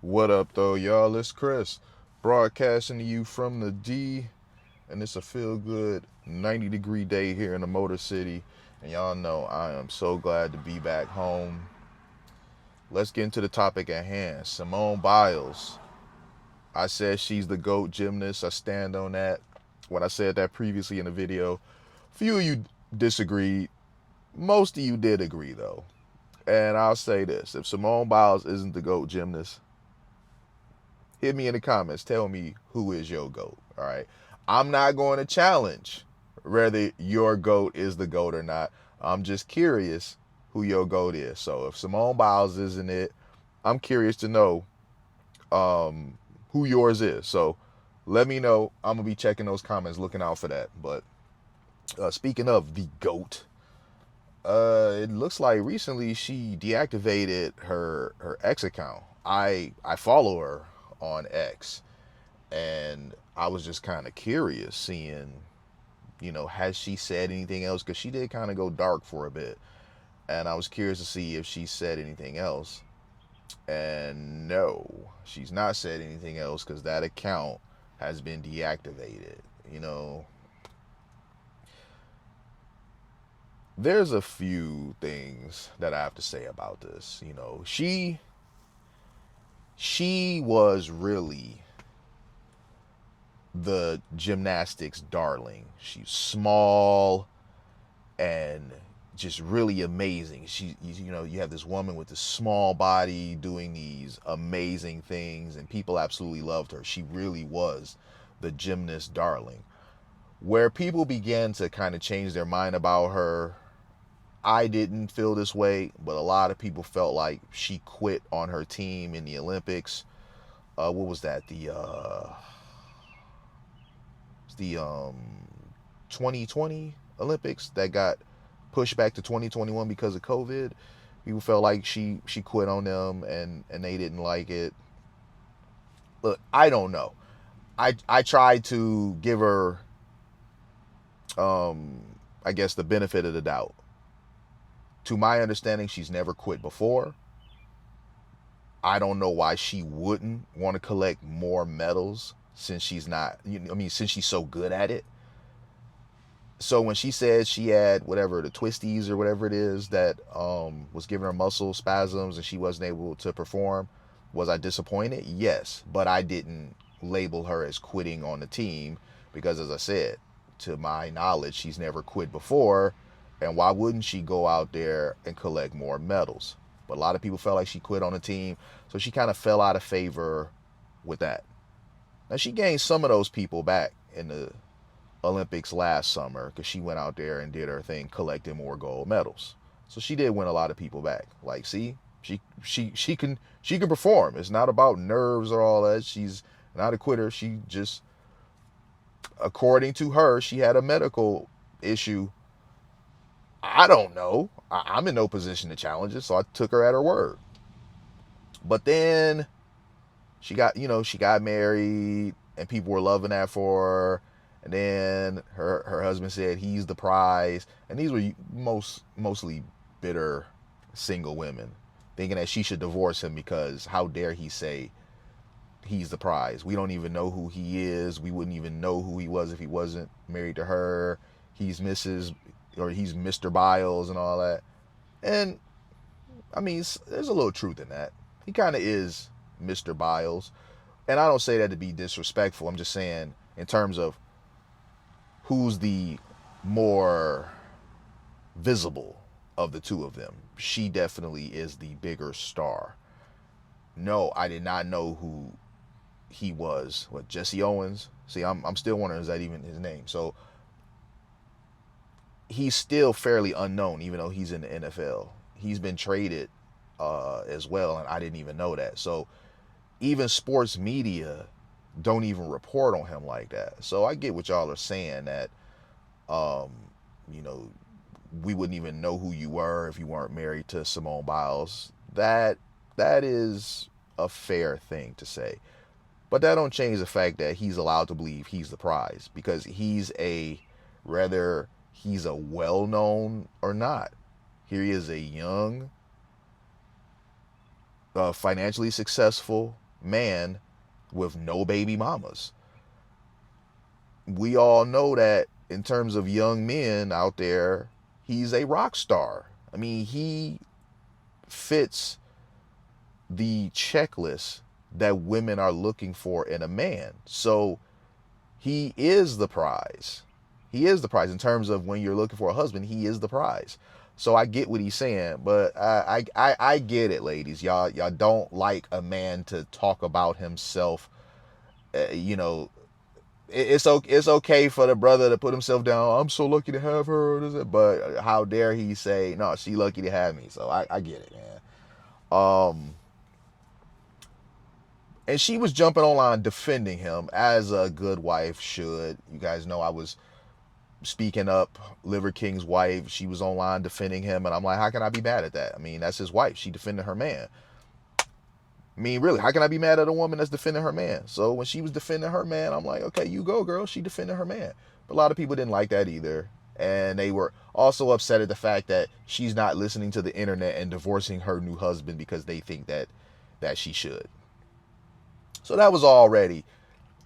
What up, though, y'all? It's Chris, broadcasting to you from the D, and it's a feel good 90-degree day here in the Motor City. And y'all know I am so glad to be back home. Let's get into the topic at hand. Simone Biles. I said she's the GOAT gymnast. I stand on that. When I said that previously in the video, few of you disagreed. Most of you did agree, though. And I'll say this: if Simone Biles isn't the GOAT gymnast, hit me in the comments. Tell me who is your GOAT. All right. I'm not going to challenge whether your GOAT is the GOAT or not. I'm just curious who your GOAT is. So if Simone Biles isn't it, I'm curious to know who yours is. So let me know. I'm going to be checking those comments, looking out for that. But speaking of the GOAT, it looks like recently she deactivated her X account. I follow her on X, and I was just kind of curious, seeing, has she said anything else? Because she did kind of go dark for a bit, and I was curious to see if she said anything else. And no, she's not said anything else because that account has been deactivated. You know, there's a few things that I have to say about this. She was really the gymnastics darling. She's small and just really amazing. You have this woman with this small body doing these amazing things, and people absolutely loved her. She really was the gymnast darling. Where people began to kind of change their mind about her, I didn't feel this way, but a lot of people felt like she quit on her team in the Olympics. What was that? The 2020 Olympics that got pushed back to 2021 because of COVID. People felt like she quit on them, and they didn't like it. Look, I don't know. I tried to give her I guess the benefit of the doubt. To my understanding, she's never quit before. I don't know why she wouldn't want to collect more medals since she's not, since she's so good at it. So when she said she had whatever, the twisties or whatever it is that was giving her muscle spasms and she wasn't able to perform, was I disappointed? Yes, but I didn't label her as quitting on the team because, as I said, to my knowledge, she's never quit before. And why wouldn't she go out there and collect more medals? But a lot of people felt like she quit on the team, so she kind of fell out of favor with that. Now she gained some of those people back in the Olympics last summer because she went out there and did her thing, collecting more gold medals. So she did win a lot of people back. Like, see, she can perform. It's not about nerves or all that. She's not a quitter. She just, according to her, she had a medical issue. I don't know. I'm in no position to challenge it, so I took her at her word. But then she got married, and people were loving that for her. And then her husband said he's the prize, and these were mostly bitter single women, thinking that she should divorce him because how dare he say he's the prize. We don't even know who he is. We wouldn't even know who he was if he wasn't married to her. He's Mrs. or he's Mr. Biles and all that. And there's a little truth in that. He kind of is Mr. Biles. And I don't say that to be disrespectful. I'm just saying in terms of who's the more visible of the two of them. She definitely is the bigger star. No, I did not know who he was. What, Jesse Owens? See, I'm still wondering, is that even his name? So he's still fairly unknown, even though he's in the NFL. He's been traded as well, and I didn't even know that. So even sports media don't even report on him like that. So I get what y'all are saying, that um, you know, we wouldn't even know who you were if you weren't married to Simone Biles. That is a fair thing to say. But that don't change the fact that he's allowed to believe he's the prize, because whether he's a well-known or not, here he is, a young, financially successful, man with no baby mamas. We all know that in terms of young men out there, he's a rock star. I mean, he fits the checklist that women are looking for in a man. So he is the prize. He is the prize in terms of when you're looking for a husband. He is the prize. So I get what he's saying, but I get it, ladies. Y'all don't like a man to talk about himself. You know, it's okay for the brother to put himself down. I'm so lucky to have her, but how dare he say no? She lucky to have me. So I get it, man. And she was jumping online defending him as a good wife should. You guys know I was speaking up Liver King's wife. She was online defending him, and I'm like, how can I be mad at that? I mean, that's his wife. She defended her man. I mean, really, how can I be mad at a woman that's defending her man? So when she was defending her man, I'm like, okay, you go, girl. She defended her man. But a lot of people didn't like that either. And they were also upset at the fact that she's not listening to the internet and divorcing her new husband because they think that she should. So that was already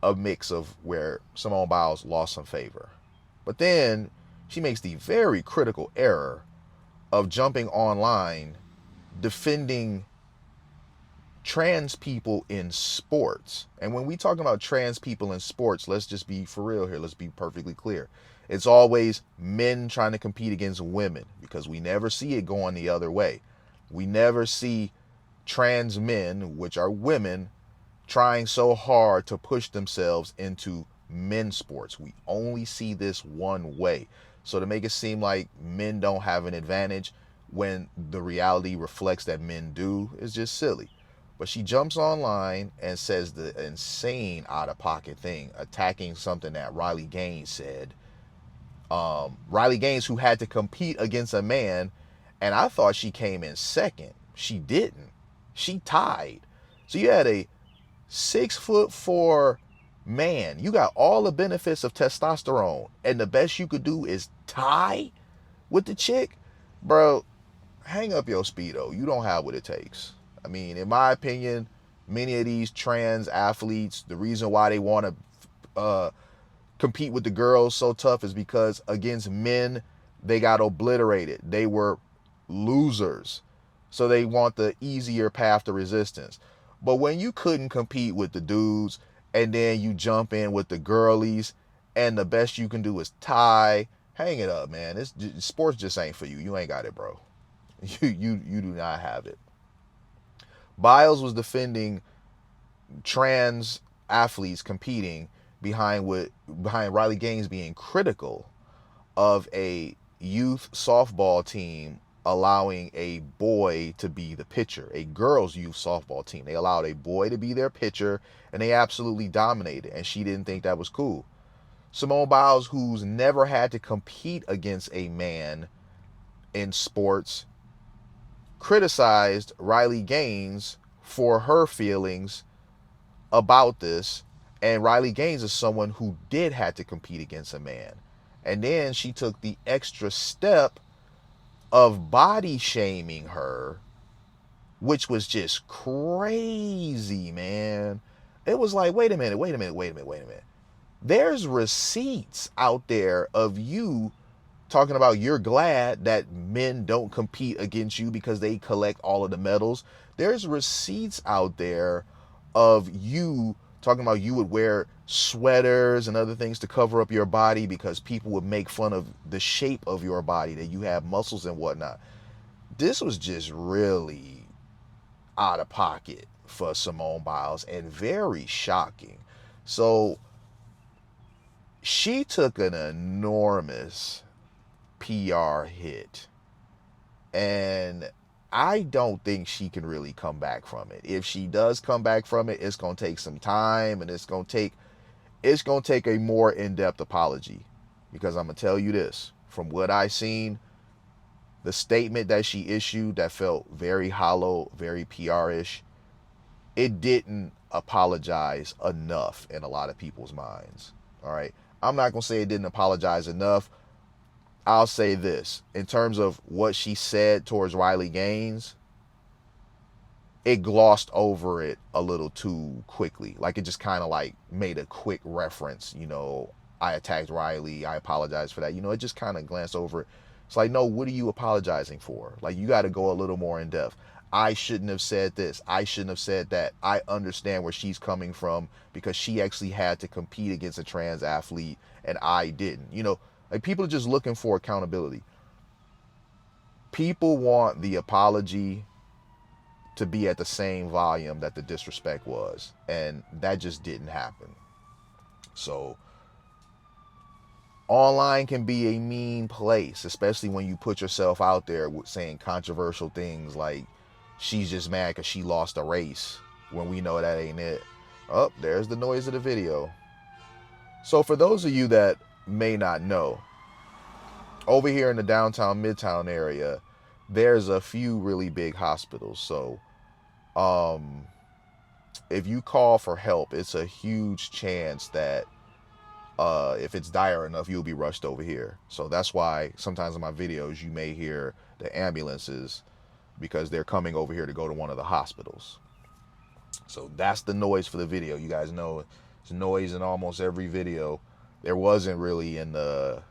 a mix of where Simone Biles lost some favor. But then she makes the very critical error of jumping online defending trans people in sports. And when we talk about trans people in sports, let's just be for real here. Let's be perfectly clear. It's always men trying to compete against women because we never see it going the other way. We never see trans men, which are women, trying so hard to push themselves into men's sports. We only see this one way. So to make it seem like men don't have an advantage when the reality reflects that men do is just silly. But she jumps online and says the insane out-of-pocket thing, attacking something that Riley Gaines said. Riley Gaines, who had to compete against a man, and I thought she came in second. She didn't. She tied. So you had a 6'4" man. You got all the benefits of testosterone, and the best you could do is tie with the chick, bro. Hang up your Speedo. You don't have what it takes. I mean, in my opinion, many of these trans athletes, the reason why they want to compete with the girls so tough is because against men, they got obliterated. They were losers. So they want the easier path to resistance. But when you couldn't compete with the dudes and then you jump in with the girlies and the best you can do is tie, hang it up, man. Sports just ain't for you. You ain't got it, bro. You do not have it. Biles was defending trans athletes competing behind Riley Gaines being critical of a youth softball team allowing a boy to be the pitcher, a girls' youth softball team. They allowed a boy to be their pitcher, and they absolutely dominated, and she didn't think that was cool. Simone Biles, who's never had to compete against a man in sports, criticized Riley Gaines for her feelings about this, and Riley Gaines is someone who did have to compete against a man. And then she took the extra step of body shaming her, which was just crazy, man. It was like, wait a minute. There's receipts out there of you talking about you're glad that men don't compete against you because they collect all of the medals. There's receipts out there of you talking about you would wear sweaters and other things to cover up your body because people would make fun of the shape of your body, that you have muscles and whatnot. This was just really out of pocket for Simone Biles and very shocking. So she took an enormous PR hit, and I don't think she can really come back from it. If she does come back from it, it's going to take some time, and it's going to take a more in-depth apology, because I'm going to tell you this, from what I seen, the statement that she issued that felt very hollow, very PR-ish, it didn't apologize enough in a lot of people's minds. All right. I'm not going to say it didn't apologize enough. I'll say this, in terms of what she said towards Riley Gaines, it glossed over it a little too quickly. Like it just kind of like made a quick reference, I attacked Riley, I apologize for that. It just kind of glanced over it. It's like, no, what are you apologizing for? Like, you got to go a little more in depth. I shouldn't have said this. I shouldn't have said that. I understand where she's coming from because she actually had to compete against a trans athlete and I didn't. Like, people are just looking for accountability. People want the apology to be at the same volume that the disrespect was, and that just didn't happen. So online can be a mean place, especially when you put yourself out there with saying controversial things like she's just mad because she lost a race, when we know that ain't it. Oh, there's the noise of the video. So for those of you that may not know, over here in the downtown Midtown area, there's a few really big hospitals. So if you call for help, it's a huge chance that if it's dire enough, you'll be rushed over here. So that's why sometimes in my videos you may hear the ambulances, because they're coming over here to go to one of the hospitals. So that's the noise for the video. You guys know there's noise in almost every video. There wasn't really in the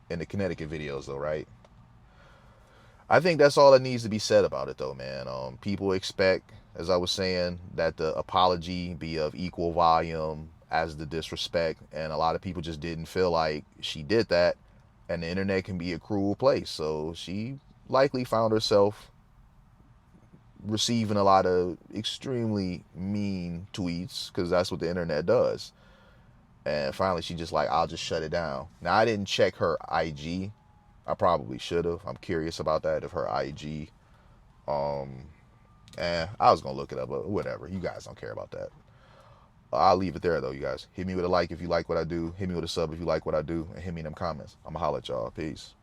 Connecticut videos though, right? I think that's all that needs to be said about it though, man. People expect, as I was saying, that the apology be of equal volume as the disrespect, and a lot of people just didn't feel like she did that, and the internet can be a cruel place. So she likely found herself receiving a lot of extremely mean tweets, because that's what the internet does. And finally she just like, I'll just shut it down. Now, I didn't check her IG. I probably should have. I'm curious about that, if her IG. I was gonna look it up, but whatever. You guys don't care about that. I'll leave it there though, you guys. Hit me with a like if you like what I do. Hit me with a sub if you like what I do, and hit me in them comments. I'ma holla at y'all. Peace.